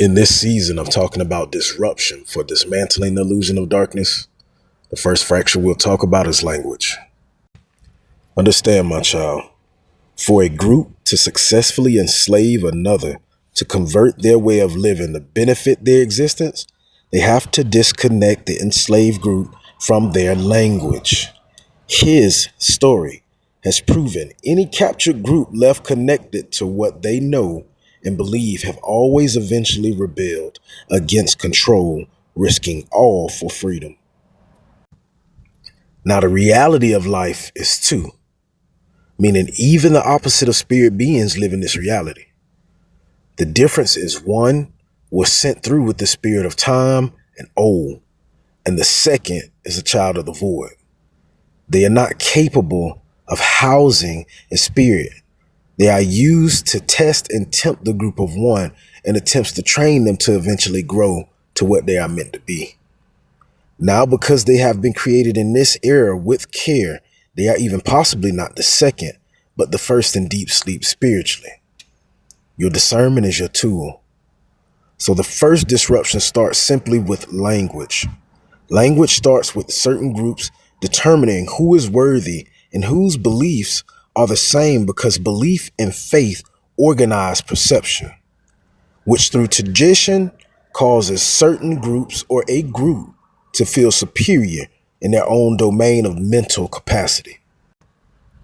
In this season of talking about disruption for dismantling the illusion of darkness, the first fracture we'll talk about is language. Understand, my child, for a group to successfully enslave another to convert their way of living to benefit their existence, they have to disconnect the enslaved group from their language. His story has proven any captured group left connected to what they know and believe have always eventually rebelled against control, risking all for freedom. Now, the reality of life is two, meaning even the opposite of spirit beings live in this reality. The difference is one was sent through with the spirit of time and old, and the second is a child of the void. They are not capable of housing a spirit. They are used to test and tempt the group of one and attempts to train them to eventually grow to what they are meant to be. Now, because they have been created in this era with care, they are even possibly not the second, but the first in deep sleep spiritually. Your discernment is your tool. So the first disruption starts simply with language. Language starts with certain groups determining who is worthy and whose beliefs are the same, because belief and faith organize perception, which through tradition causes certain groups or a group to feel superior in their own domain of mental capacity.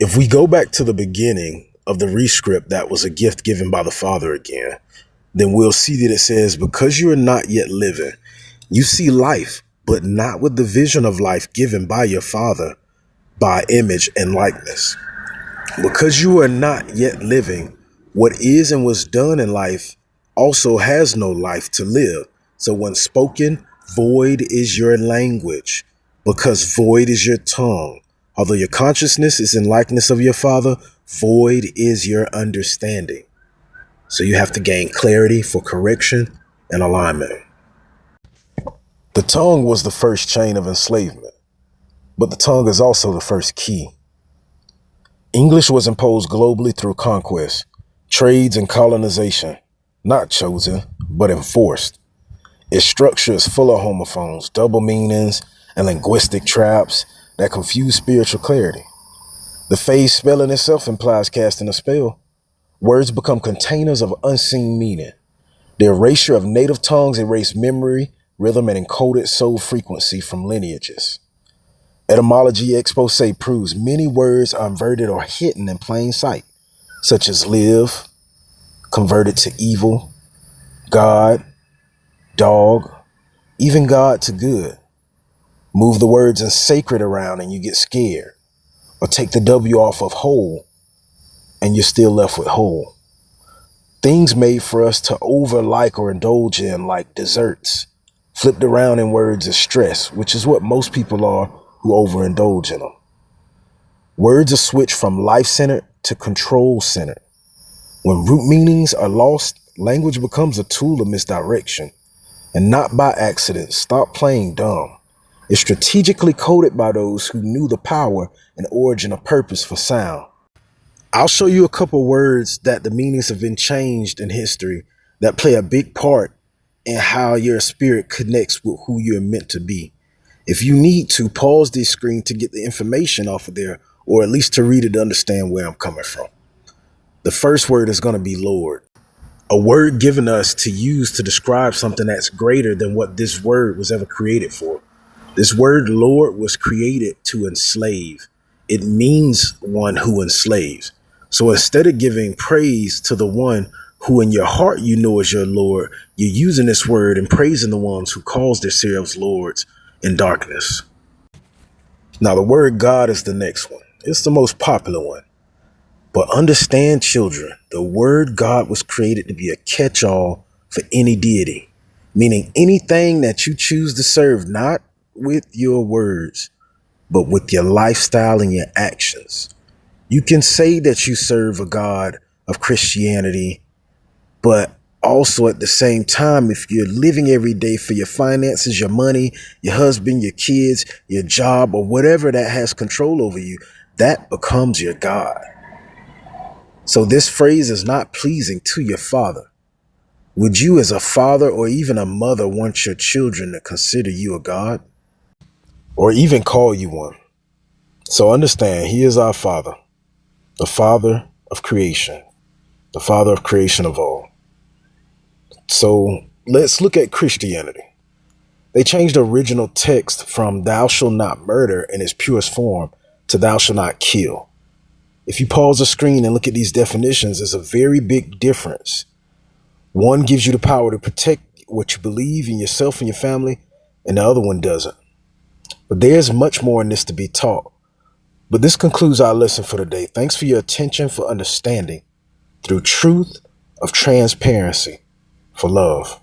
If we go back to the beginning of the rescript that was a gift given by the Father again, then we'll see that it says, because you are not yet living, you see life, but not with the vision of life given by your Father by image and likeness. Because you are not yet living, what is and was done in life also has no life to live. So when spoken, void is your language, because void is your tongue. Although your consciousness is in likeness of your Father, void is your understanding. So you have to gain clarity for correction and alignment. The tongue was the first chain of enslavement, but the tongue is also the first key. English was imposed globally through conquest, trades, and colonization, not chosen, but enforced. Its structure is full of homophones, double meanings, and linguistic traps that confuse spiritual clarity. The phase spelling itself implies casting a spell. Words become containers of unseen meaning. The erasure of native tongues erased memory, rhythm, and encoded soul frequency from lineages. Etymology expose proves many words are inverted or hidden in plain sight, such as live, converted to evil, God, dog, even God to good. Move the words in sacred around and you get scared, or take the W off of whole and you're still left with whole. Things made for us to over like or indulge in, like desserts, flipped around in words as stress, which is what most people are who overindulge in them. Words are switched from life-centered to control-centered. When root meanings are lost, language becomes a tool of misdirection, and not by accident. Stop playing dumb. It's strategically coded by those who knew the power and origin of purpose for sound. I'll show you a couple words that the meanings have been changed in history that play a big part in how your spirit connects with who you're meant to be. If you need to, pause this screen to get the information off of there, or at least to read it to understand where I'm coming from. The first word is going to be Lord, a word given us to use to describe something that's greater than what this word was ever created for. This word Lord was created to enslave. It means one who enslaves. So instead of giving praise to the one who in your heart you know is your Lord, you're using this word and praising the ones who calls themselves lords in darkness. Now, the word God is the next one. It's the most popular one. But understand, children, the word God was created to be a catch-all for any deity, meaning anything that you choose to serve, not with your words, but with your lifestyle and your actions. You can say that you serve a God of Christianity, but also at the same time, if you're living every day for your finances, your money, your husband, your kids, your job, or whatever that has control over you, that becomes your God. So this phrase is not pleasing to your Father. Would you, as a father or even a mother, want your children to consider you a God or even call you one? So understand, He is our Father, the Father of creation, the Father of creation of all. So let's look at Christianity. They changed the original text from thou shalt not murder in its purest form to thou shalt not kill. If you pause the screen and look at these definitions, there's a very big difference. One gives you the power to protect what you believe in yourself and your family, and the other one doesn't. But there's much more in this to be taught. But this concludes our lesson for today. Thanks for your attention, for understanding, through truth of transparency, for love.